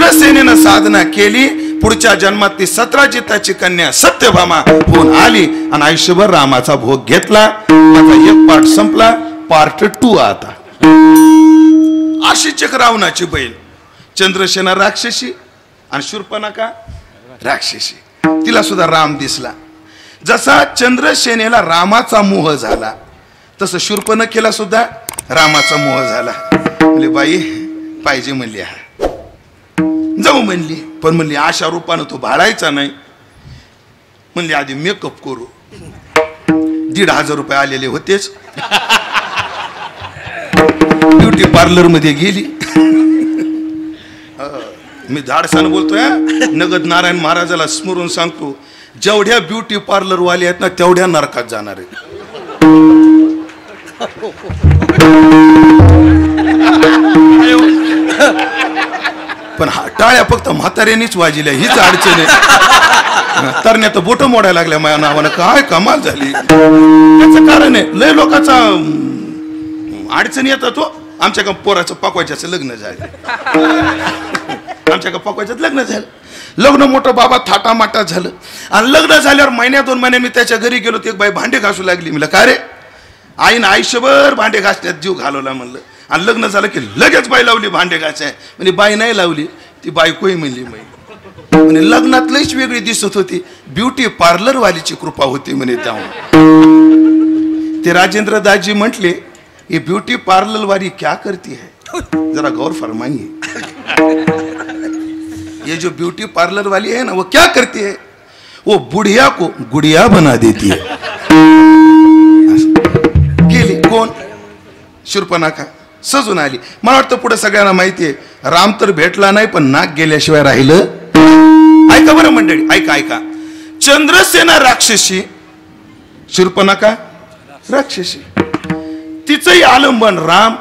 चंद्रसेनेनं साधना केली, पुढच्या जन्मात ती 17 जिताची कन्या सत्यभामा होऊन आली आणि आयुष्यभर रामाचा भोग घेतला. माझा एक पार्ट संपला, पार्ट 2 आता. अशीच एक रावणाची बहीण, चंद्रसेना राक्षसी आणि शूर्पणखा राक्षसी. तिला सुद्धा राम दिसला. जसा चंद्रसेनेला रामाचा मोह झाला तसं शूर्पणखेला सुद्धा रामाचा मोह झाला. म्हणले बाई पाहिजे म्हणली, जाऊ म्हणली, पण म्हणली अशा रूपानं तो भाळायचा नाही. म्हणली आधी मेकअप करू. 1,500 रुपये आलेले होतेच. ब्युटी पार्लर मध्ये गेली. मी धाडसानं बोलतोय, नगद नारायण महाराजाला स्मरून सांगतो, जेवढ्या ब्युटी पार्लर वाले आहेत ना तेवढ्या नरकात जाणार आहे. पण टाळ्या फक्त म्हाताऱ्यांनीच वाजिल्या, हीच अडचण आहे. तरण्या तर बोट मोडायला लागल्या माझ्या नावानं. काय कमाल झाली. त्याचं कारण आहे, लय लोकांचा अडचण येतात. तो आमच्या का पोराचं पाकवायच्याचं लग्न झालं, आमच्या का पाकवायच्यात लग्न झालं. लग्न मोठं बाबा थाटामाटा झालं. आणि लग्न झाल्यावर महिन्या 2 महिन्यांनी त्याच्या घरी गेलो. ते एक बाई भांडे घासू लागली. म्हणलं का रे? आईनं आयुष्यभर भांडे घासण्यात जीव घालवला म्हणलं. आणि लग्न झालं की लगेच बाई लावली भांडे घासाय. म्हणजे बाई नाही लावली, ती बायकोही म्हणली. म्हणे लग्नात लईच वेगळी दिसत होती, ब्युटी पार्लर वालीची कृपा होती म्हणे. तेव्हा ते राजेंद्र दाजी म्हटले, ये ब्यूटी पार्लर वाली क्या करती है, जरा गौर फरमाइए. ये जो ब्यूटी पार्लर वाली है ना, वो क्या करती है? वो बुढ़िया को गुड़िया बना देती है. गेली कोण? शूर्पणखा सजून आली. मला वाटतं पुढे सगळ्यांना माहितीये, राम तर भेटला नाही पण नाक गेल्याशिवाय राहिलं. ऐका बरं मंडळी, ऐका ऐका. चंद्रसेना राक्षसी, शूर्पणखा राक्षसी. तिचंही आलंबन राम,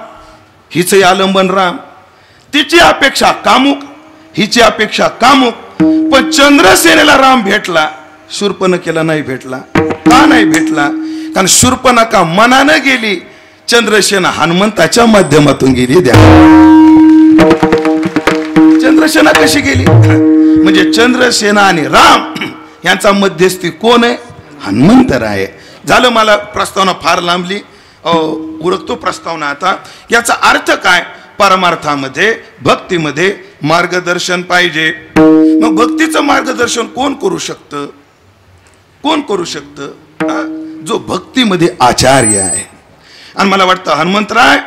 हिचंही आलंबन राम. तिची अपेक्षा कामुक, हिची अपेक्षा कामुक. पण चंद्रसेनेला राम भेटला, शूर्पणखेला नाही भेटला. का नाही भेटला? कारण शूर्पणखा मनानं गेली, चंद्रसेना हनुमंताच्या माध्यमातून गेली. द्या चंद्रसेना कशी गेली? म्हणजे चंद्रसेना आणि राम यांचा मध्यस्थी कोण आहे? हनुमंतराय. झालं. मला प्रस्तावना फार लांबली, उरकतो प्रस्तावना आता. याचा अर्थ काय? परमार्थामध्ये भक्तीमध्ये मार्गदर्शन पाहिजे. मग भक्तीचं मार्गदर्शन कोण करू शकतं? कोण करू शकतं? जो भक्तीमध्ये आचार्य आहे. आणि मला वाटतं हनुमंतराय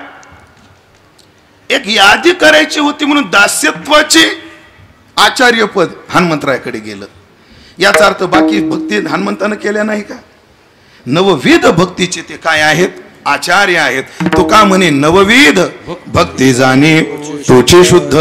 एक यादी करायची होती म्हणून दास्यत्वाची आचार्यपद हनुमंतरायाकडे गेलं. याचा अर्थ बाकी भक्ती हनुमंतानं केल्या नाही का? नवविध भक्तीचे ते काय आहेत? आचार्य आहेत. तो का म्हणे नवविध भक्ती जाणे तोचे शुद्ध.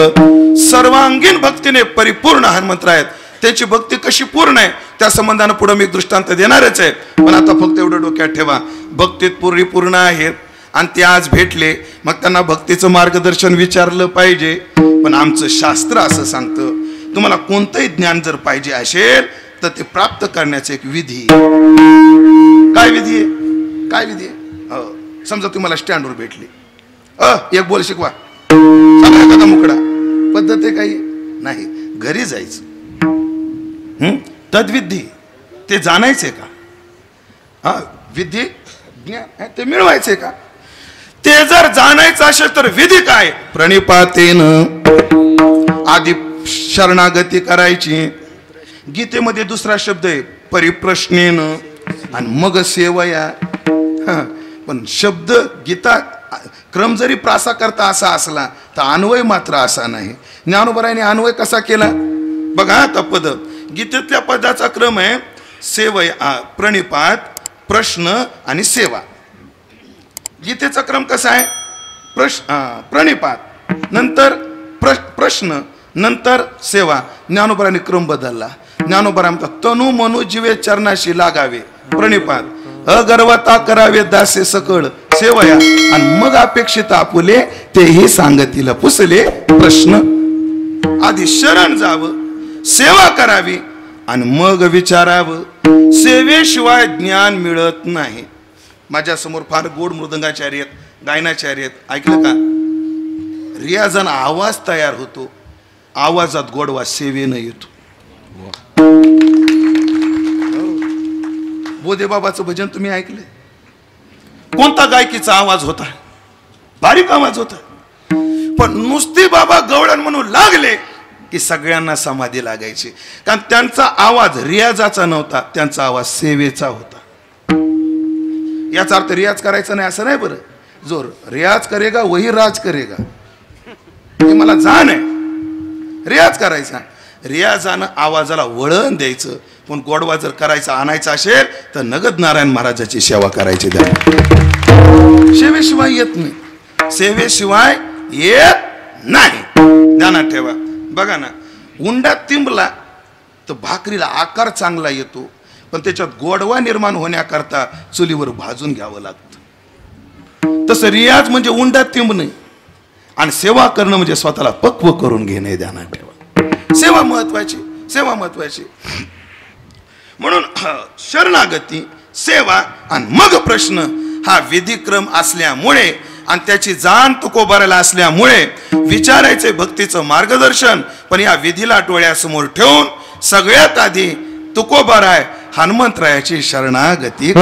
सर्वांगीण भक्तीने परिपूर्ण हनुमंतराय आहेत. त्याची भक्ती कशी पूर्ण आहे त्या संबंधानं पुढे मी दृष्टांत देणारच आहे. पण आता फक्त एवढं डोक्यात ठेवा, भक्तीत परिपूर्ण आहेत आणि ते आज भेटले, मग त्यांना भक्तीचं मार्गदर्शन विचारलं पाहिजे. पण आमचं शास्त्र असं सांगतं, तुम्हाला कोणतंही ज्ञान जर पाहिजे असेल तर ते प्राप्त करण्याचं एक विधी. काय विधी आहे? काय विधी आहे? समजा तुम्हाला स्टँडवर भेटली, एक बोल शिकवा, एखादा मुकडा. पद्धत आहे काही नाही, घरी जायचं. तद्विधी ते जाणायचे का? हा विधी ज्ञान ते मिळवायचे का? ते जर जाणायचं असेल तर विधी काय? प्रणिपातेन आधी शरणागती करायची. गीतेमध्ये दुसरा शब्द आहे परिप्रश्नेन आणि मग सेवया. पण शब्द गीता क्रम जरी प्रासा करता असा असला तर अन्वय मात्र असा नाही. ज्ञानोबरायाने अन्वय कसा केला बघा. आता पद गीतेतल्या पदाचा क्रम आहे सेवय, प्रणिपात, प्रश्न आणि सेवा. गीतेचा क्रम कसा आहे? प्रणिपात नंतर प्रश्न नंतर सेवा. ज्ञानोबरायाने क्रम बदलला. ज्ञानोबराय म्हणतात तनु मनु जीवे चरणाशी लागावे, प्रणिपात अगर्वता करावे दासे सकळ सेवया, आणि मग अपेक्षित आपुले तेही सांगतील पुसले प्रश्न. आधी शरण जावं, सेवा करावी आणि मग विचारावं. सेवेशिवाय ज्ञान मिळत नाही. माझ्या समोर फार गोड मृदंगाचार्य आहेत, गायनाचार्य आहेत. ऐकलं का? रियाजान आवाज तयार होतो आवाजात गोडवा सेवेनं येतो. बोधे बाबाचं भजन तुम्ही ऐकले? कोणता गायकीचा आवाज होता? बारीक आवाज होता, पण नुसती बाबा गवळण म्हणून लागले की सगळ्यांना समाधी लागायची. कारण त्यांचा आवाज रियाजाचा नव्हता, त्यांचा आवाज सेवेचा होता. याचा अर्थ रियाज करायचा नाही असं नाही बरं. जो रियाज करेगा वही राज करेगा, हे मला जाण आहे. रियाज करायचा, रियाजानं आवाजाला वळण द्यायचं. पण गोडवा जर करायचा आणायचा असेल तर नगद नारायण महाराजाची सेवा करायची. सेवेशिवाय येत नाही, सेवेशिवाय येत नाही. ध्यानात ठेवा. बघा ना, उंडात तिंबला तर भाकरीला आकार चांगला येतो, पण त्याच्यात गोडवा निर्माण होण्याकरता चुलीवर भाजून घ्यावं लागतं. तसं रियाज म्हणजे उंडात तिंबणे आणि सेवा करणं म्हणजे स्वतःला पक्व करून घेणे. ध्यानात ठेवा. सेवा महत्वाची, सेवा महत्वाची. म्हणून शरणागती, सेवा आणि मग प्रश्न हा विधिक्रम असल्यामुळे आणि त्याची जाण तुकोबाराला असल्यामुळे विचारायचे भक्तीचं मार्गदर्शन. पण या विधीला डोळ्यासमोर ठेवून सगळ्यात आधी तुकोबाराय हनुमंतरायाची शरणागती.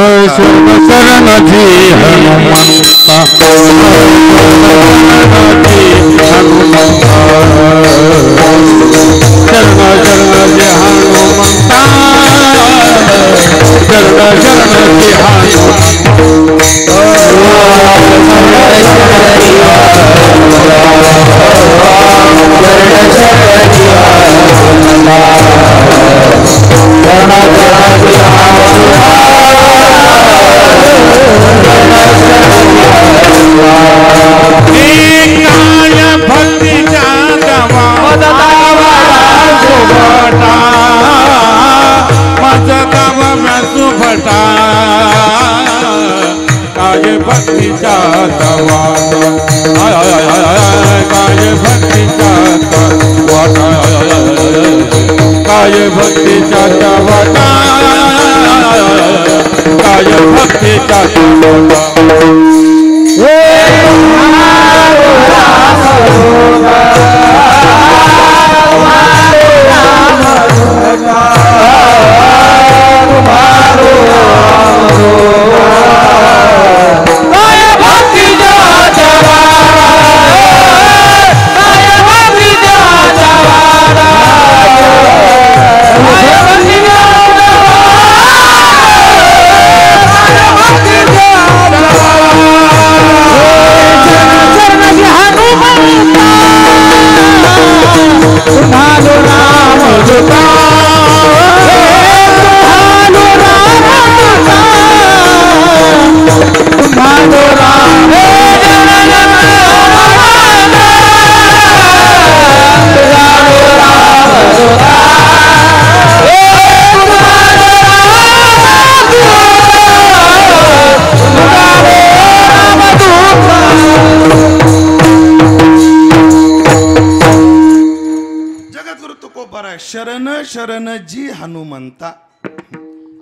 शरण शरण जी हनुमंता.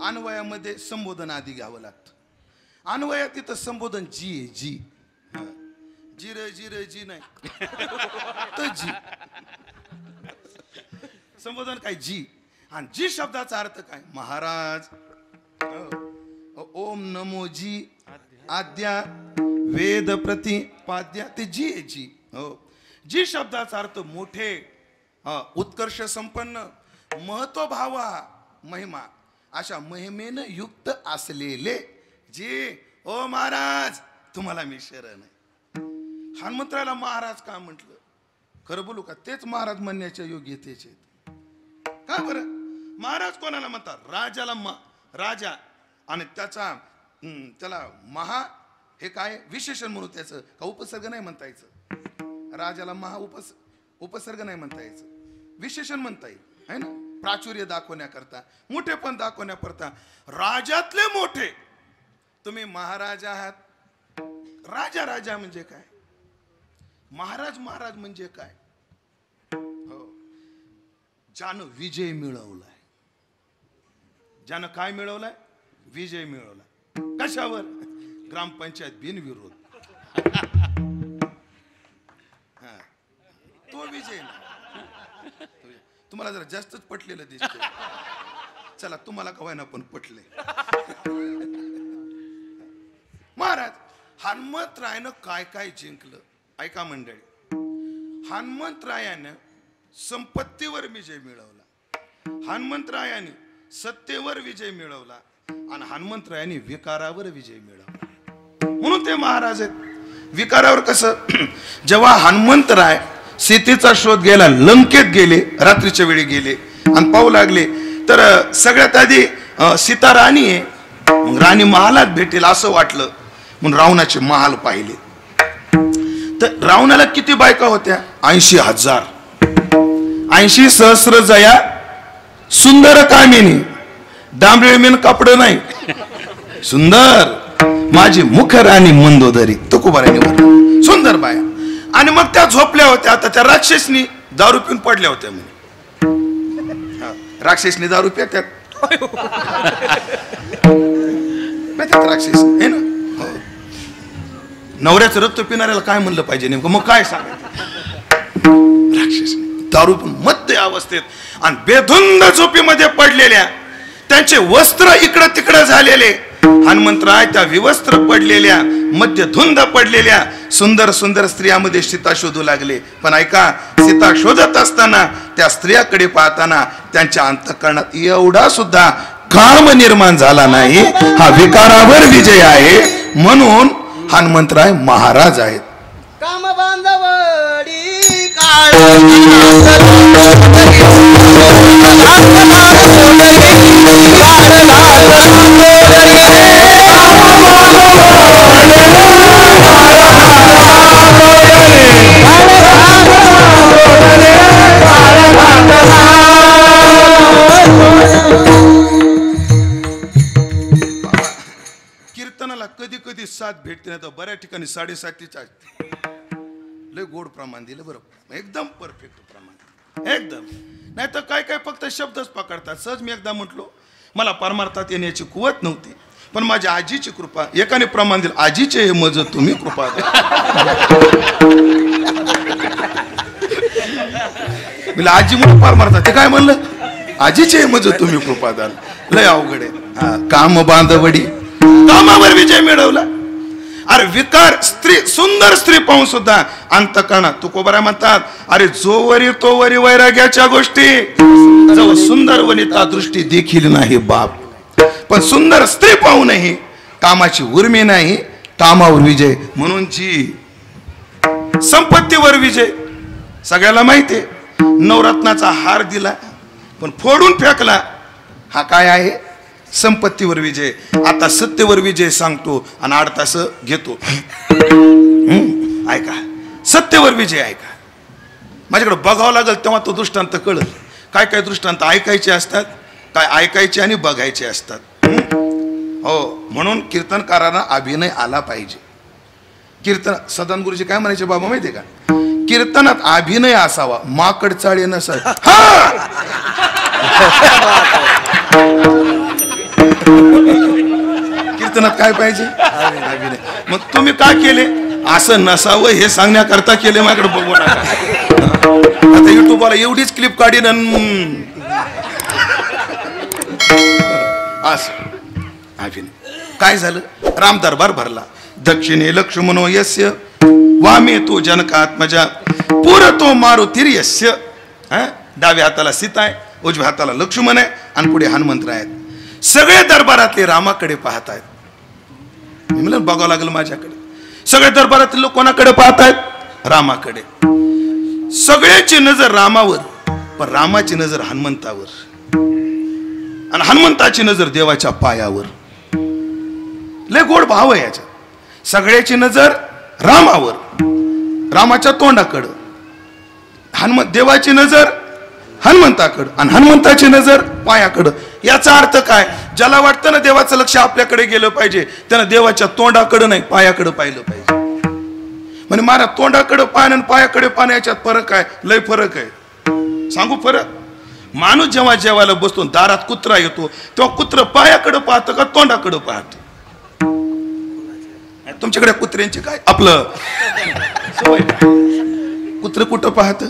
अन्वयामध्ये संबोधन आधी घ्यावं लागतं. अन्वयात तिथं संबोधन जी आहे, जी. जी रे जी रे जी नाही तर जी. संबोधन काय? जी. आणि जी शब्दाचा अर्थ काय? महाराज. ओम नमो जी आद्या वेद प्रतिपाद्या, ते जी आहे, जी. हो. जी शब्दाचा अर्थ मोठे, उत्कर्ष संपन्न, महत्व भावा, महिमा. अशा महिमेनं युक्त असलेले जे. ओ महाराज तुम्हाला मी शरण आहे. हनुमंतराला महाराज का म्हटलं? खरं बोलू का, तेच महाराज म्हणण्याच्या योग्यतेचे का बरं? महाराज कोणाला म्हणतात? राजाला राजा. आणि त्याला महा हे काय विशेषण म्हणून, त्याचं का उपसर्ग नाही म्हणता यायचं? राजाला महा उपसर्ग नाही म्हणता यायचं, विशेषण म्हणता येईल, है ना? प्राचुर्य दाखवण्याकरता, मोठेपण दाखवण्याकरता. राजातले मोठे तुम्ही महाराज आहात. राजा राजा म्हणजे काय? महाराज महाराज म्हणजे काय? हो. ज्यानं विजय मिळवलाय. ज्यानं काय मिळवलाय? विजय मिळवलाय. कशावर? ग्रामपंचायत बिनविरोध. तो विजय नाही. तुम्हाला जरा जास्तच पटलेलं दिसत. चला तुम्हाला का व्हायना पण पटले. महाराज हनुमंतरायानं काय काय जिंकलं ऐका मंडळी. हनुमंतरायानं संपत्तीवर विजय मिळवला, हनुमंतरायाने सत्तेवर विजय मिळवला आणि हनुमंतरायाने विकारावर विजय मिळवला. म्हणून ते महाराज आहेत. विकारावर कसं, जेव्हा हनुमंतराय सीतेचा शोध घ्यायला लंकेत गेले, रात्रीच्या वेळी गेले आणि पाहू लागले तर सगळ्यात आधी सीता राणी आहे. मग राणी महालात भेटेल असं वाटलं म्हणून रावणाचे महाल पाहिले. तर रावणाला किती बायका होत्या? 80,000. 80 सहस्र जया सुंदर कामिनी, डांबरे मेन कपड नाही, सुंदर माझी मुख राणी मंदोदरी. तुकोबाराणी सुंदर बाया. आणि मग त्या झोपल्या होत्या. आता त्या राक्षसनी दारू पिऊन पडल्या होत्या म्हणे. राक्षसनी दारू पितात राक्षस हे ना. नवऱ्याचं रक्त पिणाऱ्याला काय म्हणलं पाहिजे नेमकं? मग काय सांगायचं? राक्षस दारू पण मध्य अवस्थेत आणि बेधुंद झोपीमध्ये पडलेल्या, त्यांचे वस्त्र इकडं तिकडं झालेले. हनुमंतराय त्या विवस्त्र पडलेल्या, मध्य धुंद पडलेल्या सुंदर सुंदर स्त्रियामध्ये सीता शोधू लागले. पण ऐका, सीता शोधत असताना त्या स्त्रियाकडे पाहताना त्यांच्या अंतःकरणात एवढा सुद्धा काम निर्माण झाला नाही. हा विकारावर विजय आहे. म्हणून हनुमंतराय महाराज आहेत. काम बांधवडी कीर्तनाला कधी कधी 7 भेटते नाही तर बऱ्याच ठिकाणी 7.5 असते. लय गोड प्रमाण दिलं बरोबर, एकदम परफेक्ट प्रमाण एकदम. नाही तर काय काय फक्त शब्दच पकडतात. सहज मी एकदा म्हटलो मला परमार्थात येण्याची कुवत नव्हती, पण माझ्या आजीची कृपा. एकाने प्रमाण दिलं, आजीचे हे मज तुम्ही कृपा द्या. आजी म्हणून परमार्थात ते काय म्हणलं, आजीचे हे मज तुम्ही कृपा द्याल. लय अवघड आहे. काम बांधवडी कामावर विजय मिळवला. अरे विकार स्त्री, सुंदर स्त्री पाहून सुद्धा अंतःकरणात तुकोबाराय म्हणतात, अरे जोवरी तोवरी वैराग्याच्या गोष्टी, जवळ सुंदर वनिता दृष्टी देखील नाही बाप. पण सुंदर स्त्री पाहूनही कामाची उर्मी नाही, कामावर विजय. म्हणून जी संपत्तीवर विजय सगळ्याला माहितीये. नवरत्नाचा हार दिला पण फोडून फेकला, हा काय आहे? संपत्तीवर विजय. आता सत्तेवर विजय सांगतो आणि 8 तास घेतो. ऐका, सत्तेवर विजय ऐका. माझ्याकडे बघावं लागेल तेव्हा तो दृष्टांत कळल. काय काय दृष्टांत ऐकायचे असतात, काय ऐकायचे आणि बघायचे असतात. हो, म्हणून कीर्तनकारांना अभिनय आला पाहिजे. कीर्तन सदान गुरुजी काय म्हणायचे बाबा माहितीये का? कीर्तनात अभिनय असावा, माकड चाळे नसावा. कीर्तनात काय पाहिजे? अभिनय. मग तुम्ही काय केले? असं नसावं हे सांगण्याकरता केले. माझ्याकडे बघू नका. आता युट्यूबला एवढीच क्लिप काढीन असं अभिनय. काय झालं? राम दरबार भरला. दक्षिणे लक्ष्मणो यस्य, वामे तो जनकात्मजा, पुरतो मारुतिर्यस्य. डाव्या हाताला सीता आहे, उजव्या हाताला लक्ष्मण आहे आणि पुढे हनुमंतराय आहेत. सगळे दरबारातले रामाकडे पाहत आहेत. मी म्हणलं बघावं लागलं माझ्याकडे. सगळे दरबारातले लोक कोणाकडे पाहत आहेत? रामाकडे. सगळ्याची नजर रामावर, पण रामाची नजर हनुमंतावर आणि हनुमंताची नजर देवाच्या पायावर. लय गोड भाव आहे याच्यात. सगळ्याची नजर रामावर, रामाच्या तोंडाकडं. देवाची नजर हनुमंताकडं आणि हनुमंताची नजर पायाकडं. याचा अर्थ काय? ज्याला वाटतं ना देवाचं लक्ष आपल्याकडे गेलं पाहिजे, त्यानं देवाच्या तोंडाकडं नाही पायाकडं पाहिलं पाहिजे. म्हणजे महाराज तोंडाकडं पाहणं आणि पायाकडे पाहणं याच्यात फरक आहे. लय फरक आहे. सांगू फरक? माणूस जेव्हा जेवायला बसतो, दारात कुत्रा येतो, तेव्हा कुत्र पायाकडं पाहतं का तोंडाकडं पाहतं? तुमच्याकडे कुत्र्यांची काय आपलं कुत्र कुठं पाहत?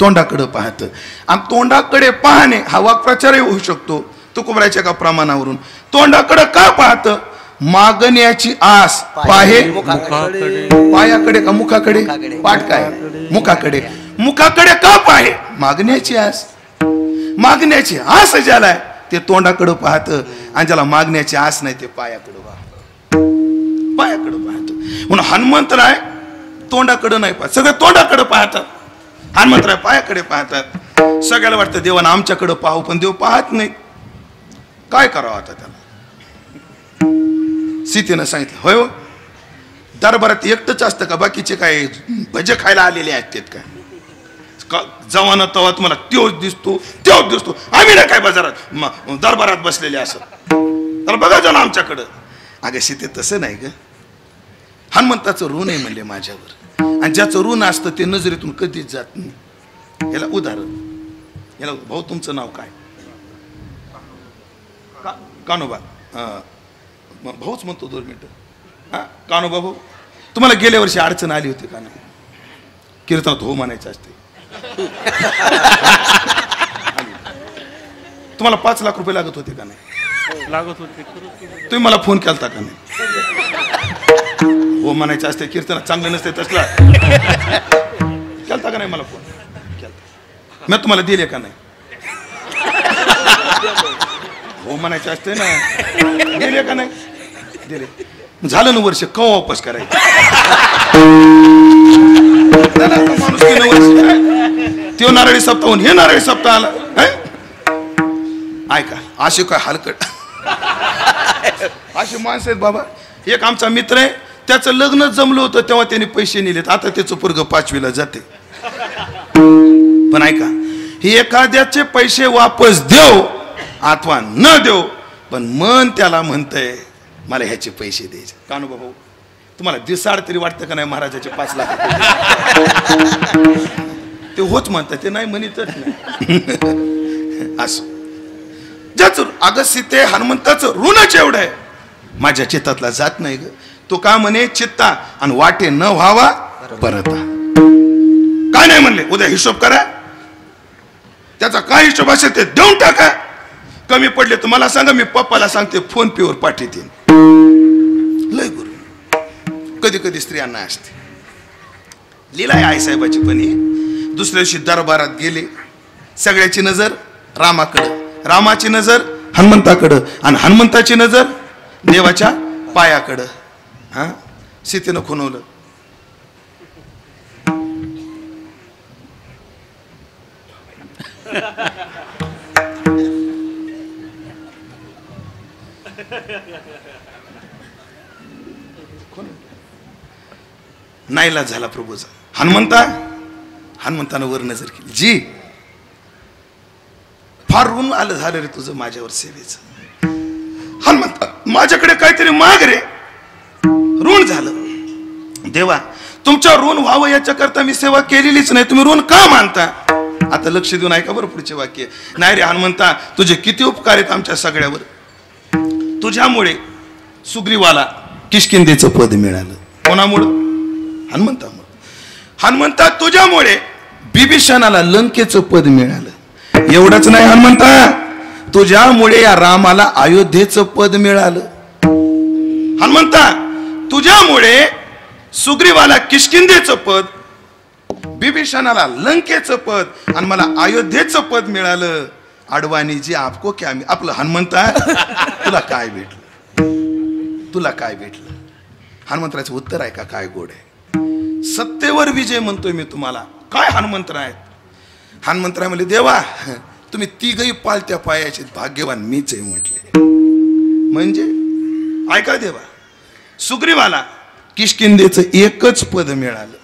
तोंडाकडे पाहतं. आणि तोंडाकडे पाहणे हा वाक्प्रचारही होऊ शकतो तुकोबराच्या का प्रमाणावरून. तोंडाकडे का पाहतं? मागण्याची आस. पाहे पायाकडे का मुखाकडे? पाठ काय? मुखाकडे. मुखाकडे का पाहे? मागण्याची आस. मागण्याची आस ज्याला आहे ते तोंडाकडे पाहतं, आणि ज्याला मागण्याची आस नाही ते पायाकडे पाहतं. पायाकडे पाहतं. म्हणून हनुमंतराय तोंडाकडे नाही पाहत, सगळे तोंडाकडे पाहतात. हनुमंतराय पायाकडे पाहतात. सगळ्याला वाटतं देवानं आमच्याकडे पाहू, पण देव पाहत नाही. काय करावं आता त्याला? सीतेनं सांगितलं, होय दरबारात एकटंच असतं का? बाकीचे काय भजे खायला आलेले आहेत तेत काय? जवाना तवा तुम्हाला त्योच दिसतो, त्योच दिसतो. आम्ही ना काय बाजारात दरबारात बसलेले असत, तर बघा जाणं आमच्याकडं. अगं सीते तसं नाही ग. हनुमंताचं ऋण आहे म्हणले माझ्यावर, आणि ज्याचं ऋण असतं ते नजरेतून कधीच जात नाही. याला उदाहरण, याला भाऊ तुमचं नाव काय? कानोबा. भाऊच म्हणतो 2 मिनिटं. हा कानोबा भाऊ, तुम्हाला गेल्या वर्षी अडचण आली होती का नाही? कीर्तनात हो म्हणायचं असते. तुम्हाला 5 लाख रुपये लागत होते का नाही? लागत होते. तुम्ही मला फोन केलता का नाही? हो म्हणायचं असते, कीर्तनात चांगलं नसते तसला. केलता का नाही मला फोन? केलता. मी तुम्हाला दिले का नाही? हो म्हणायचं असते ना. दिले का नाही? दिले. झालं ना वर्ष, का वापस करायचं? माणूस 3 वर्ष त्यो नारळी सप्ताहून हे नारळी सप्ताह आला. ऐका, असे काय हलकट असे माणसं आहेत बाबा. एक आमचा मित्र आहे, त्याचं लग्न जमलं होतं तेव्हा त्याने पैसे नेलेत. आता त्याचं पोरगं 5वीला जाते. पण ऐका, हे एखाद्याचे पैसे वापस देव अथवा न देव, पण मन त्याला म्हणतंय मला ह्याचे पैसे द्यायचे. कानोबा भाऊ, तुम्हाला दिसाड तरी वाटतं का नाही महाराजाचे 5 लाख? ते होच म्हणतात, ते नाही म्हणतच नाही. असं ज्याचं अगं सीते हनुमंताचं ऋणच एवढं आहे, माझ्या चित्तातला जात नाही ग. तो का म्हणे चित्ता आणि वाटे न व्हावा परता. काय नाही म्हणले, उद्या हिशोब करा, त्याचा काय हिशोब असेल ते देऊन टाका. कमी पडले तर मला सांगा, मी पप्पाला सांगते फोन पे वर पाठवते. लय गुरु कधी कधी स्त्रियांना असते. लीला आहे आईसाहेबाची पण. दुसऱ्या दिवशी दरबारात गेले, सगळ्याची नजर रामाकडं, रामाची नजर हनुमंताकडं, आणि हनुमंताची नजर देवाच्या पायाकडं. हा सीतेनं खुणवलं. नाईलाज झाला प्रभूचा. हनुमंतानं वर नजर केली. जी फार ऋण आलं झालं रे तुझं माझ्यावर सेवेचं. हनुमंता माझ्याकडे काहीतरी माग रे, ऋण झालं. देवा तुमच्या ऋण व्हावं याच्याकरता मी सेवा केलेलीच नाही, तुम्ही ऋण का मानता? आता लक्ष देऊन ऐका बरं पुढचे वाक्य. नाही रे हनुमंता, तुझे किती उपकार आहेत आमच्या सगळ्यावर. तुझ्यामुळे सुग्रीवाला किष्किंधेचं पद मिळालं. कोणामुळं? हनुमंतामुळे. हनुमंता तुझ्यामुळे बिभीषणाला लंकेचं पद मिळालं. एवढंच नाही हनुमंता, तुझ्यामुळे या रामाला अयोध्येचं पद मिळालं. हनुमंता तुझ्यामुळे सुग्रीवाला किष्किंधेचं पद, बिभीषणाला लंकेचं पद, आणि मला अयोध्येचं पद मिळालं. अडवाणीजी आपको क्या? आपलं हनुमंता तुला काय भेटलं? तुला काय भेटलं? हनुमंतराचं उत्तर आहे का काय गोड आहे? सत्तेवर विजय म्हणतोय मी तुम्हाला. काय हनुमंतराय आहेत? हनुमंतराय म्हणले देवा तुम्ही तिघही पालत्या पायाचे भाग्यवान मीच आहे म्हटले. म्हणजे ऐका देवा, सुग्रीवाला किष्किंधेचं एकच पद मिळालं,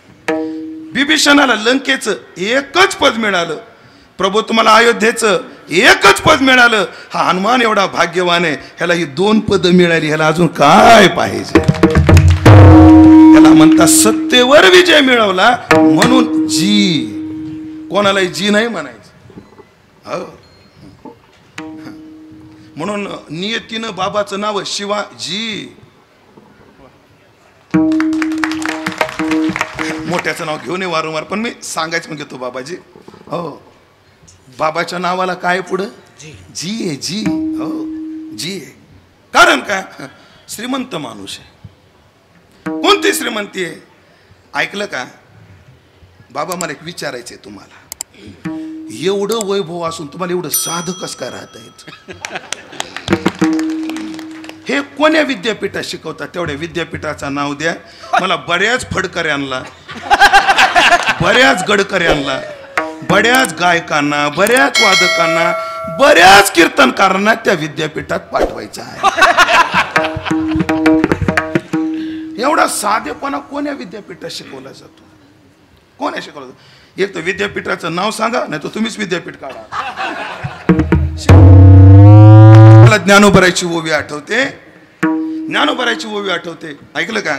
बिभीषणाला लंकेचं एकच पद मिळालं, प्रभू तुम्हाला अयोध्येचं एकच पद मिळालं. हा हनुमान एवढा भाग्यवान आहे, ह्याला ही 2 पद मिळाली, ह्याला अजून काय पाहिजे? ह्याला म्हणता सत्तेवर विजय मिळवला म्हणून जी. कोणालाही जी नाही म्हणायचं. म्हणून नियतीनं बाबाचं नाव शिवाजी. मोठ्याचं नाव घेऊन वारंवार, पण मी सांगायचं म्हणजे तो बाबाजी हो, बाबाच्या नावाला काय पुढं जी आहे, जी. हो, जी आहे. कारण काय, श्रीमंत माणूस आहे. कोणती श्रीमंती आहे ऐकलं का? बाबा मला एक विचारायचंय तुम्हाला, एवढं वैभव असून तुम्हाला एवढं साधं कसं काय राहता येत? हे कोण्या विद्यापीठात शिकवतात? तेवढ्या विद्यापीठाचं नाव द्या मला. बऱ्याच फडकऱ्यांना, बऱ्याच गडकऱ्यांना, बऱ्याच गायकांना, बऱ्याच वादकांना, बऱ्याच कीर्तनकारांना त्या विद्यापीठात पाठवायचं आहे. एवढा साधेपणा कोण्या विद्यापीठात शिकवला जातो? कोण्या शिकवला जातो? एक तर विद्यापीठाचं नाव सांगा, नाही तर तुम्हीच विद्यापीठ काढा. मला ज्ञानोबराची ओवी आठवते, ज्ञानोबराची ओवी आठवते. ऐकलं का?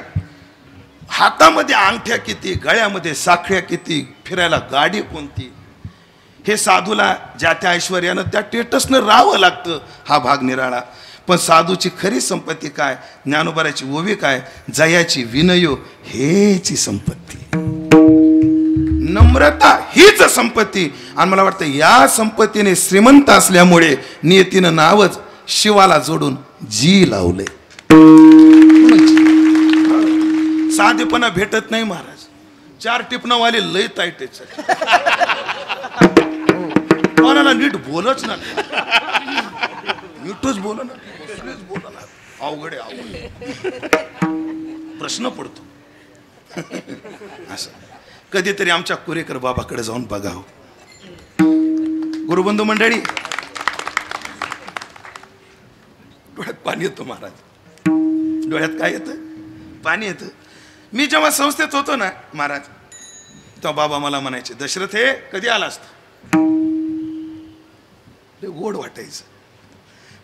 हातामध्ये अंगठ्या किती, गळ्यामध्ये साखळ्या किती, फिरायला गाडी कोणती, हे साधूला ज्या त्या ऐश्वर्यानं त्या टेटसनं राहावं लागतं. हा भाग निराळा. पण साधूची खरी संपत्ती काय? ज्ञानोबराची ओवी काय? जयाची विनयो हेची संपत्ती, नम्रता हीच संपत्ती. आणि मला वाटतं या संपत्तीने श्रीमंत असल्यामुळे नियतीनं नावच शिवाला जोडून जी लावले. साधेपणा भेटत नाही महाराज. 4 टिपणावाले लय ताईटेच, कोणाला नीट बोलच ना, नीटच बोल ना, अवघड आहे, अवघड प्रश्न पडतो. असं कधीतरी आमच्या कुरेकर बाबाकडे जाऊन बघावं. गुरुबंधू मंडळी, डोळ्यात पाणी येतं महाराज. डोळ्यात काय येतं? पाणी येतं. मी जेव्हा संस्थेत होतो ना महाराज, तेव्हा बाबा मला म्हणायचे, दशरथ हे कधी आला असता? गोड वाटायचं.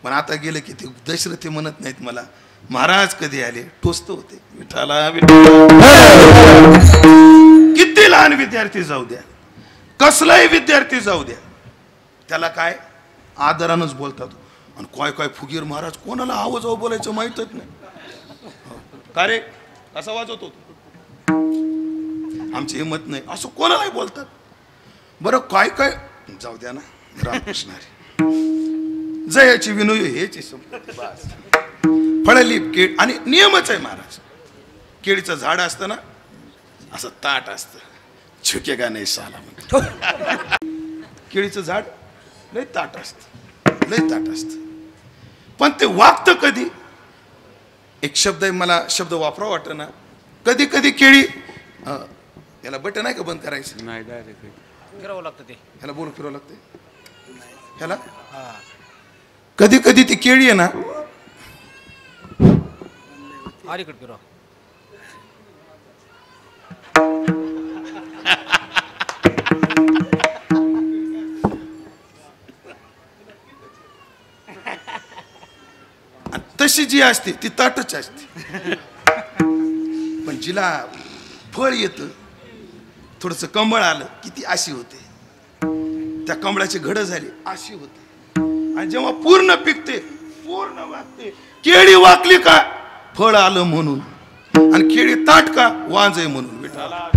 पण आता गेलं की ते दशरथ म्हणत नाहीत मला, महाराज कधी आले? टोचत होते. विठाला किती लहान विद्यार्थी जाऊ द्या, कसलाही विद्यार्थी जाऊ द्या, त्याला काय आदरानंच बोलतात. आणि काय काय फुगीर महाराज, कोणाला आवाज बोलायचं माहितच नाही. का रे असा वाजवतो? आमची हिंमत नाही, असं कोणालाही बोलतात. बरं काय काय जाऊ द्या ना. रामकृष्ण हरी. जयाची विनोय हेची संपत्ती. बस. फळलीप केळ, आणि नियमच आहे महाराज. केळीचं झाड असतं ना, असं ताट असतं, झुकेगा नाही साला म्हणतो. केळीचं झाड लय ताट असतं, लय ताट असतं. पण ते वागतं कधी? एक शब्द आहे, मला शब्द वापरावा वाटत ना. कधी कधी केळी, याला बटन आहे का बंद करायचं? नाही, फिरवावं लागतं ते. ह्याला बोलून फिरावं लागते ह्याला. कधी कधी ती केळी आहे ना, अलीकडे फिरवा. तशी जी असते ती ताटच असते. पण जिला फळ येतं, थोडंसं कमळ आलं की ती अशी होते. त्या कमळाची घडं झाली अशी होते. आणि जेव्हा पूर्ण पिकते, पूर्ण वाकते. केळी वाकली का फळ आलं म्हणून, आणि केळी ताट का वांज आहे म्हणून. विठाला